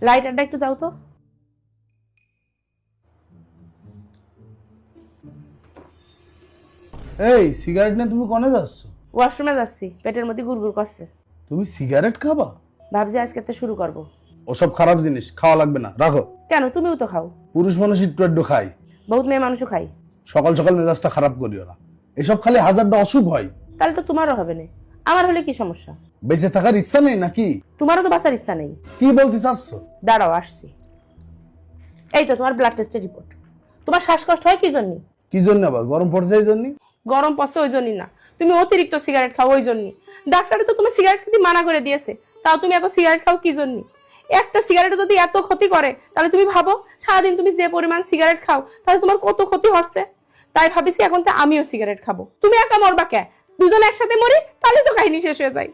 লাইটারটা একটু দাও তো। এই সিগারেট নিয়ে তুমি কোনে যাচ্ছ? ওয়াশরুমে যাচ্ছি, পেটের মধ্যে গুড়গুড় করছে। তুমি সিগারেট খাবা? ভাবছি আজকে থেকে শুরু করব। ওসব খারাপ জিনিস খাওয়া লাগবে না, রাখো। কেন, তুমিও তো খাও। পুরুষ মানুষ একটু একটু খাই। বহুত মেয়ে মানুষও খাই। সকাল সকাল মেজাজটা খারাপ করিও না, এসব খালি হাজারটা অসুখ হয়। তাহলে তো তোমারও হবে না, আমার হলে কি সমস্যা? বেঁচে থাকার ইচ্ছা নেই নাকি? তোমারও তো বাঁচার ইচ্ছা নেই। কি বলতে চাচ্ছ? দাঁড়াও আসছি। এই তো তোমার ব্লাড টেস্টের রিপোর্ট। তোমার শ্বাসকষ্ট হয় কি জন্য? কি জন্য আবার? গরম পড়ছে এই জন্য? গরম পড়ছে ওই জন্যই না, তুমি অতিরিক্ত সিগারেট খাও ওই জন্যই। ডাক্তারে তো তোমার সিগারেট খেতে মানা করে দিয়েছে, তাও তুমি এত সিগারেট খাও কি জন্য? একটা সিগারেট যদি এত ক্ষতি করে তাহলে তুমি ভাবো সারাদিন তুমি যে পরিমাণ সিগারেট খাও তাহলে তোমার কত ক্ষতি হচ্ছে। তাই ভাবিছি এখন তো আমিও সিগারেট খাবো। তুমি একা মরবা কে? দুজন একসাথে মরি, তাহলে তো কাহিনী শেষ হয়ে যায়।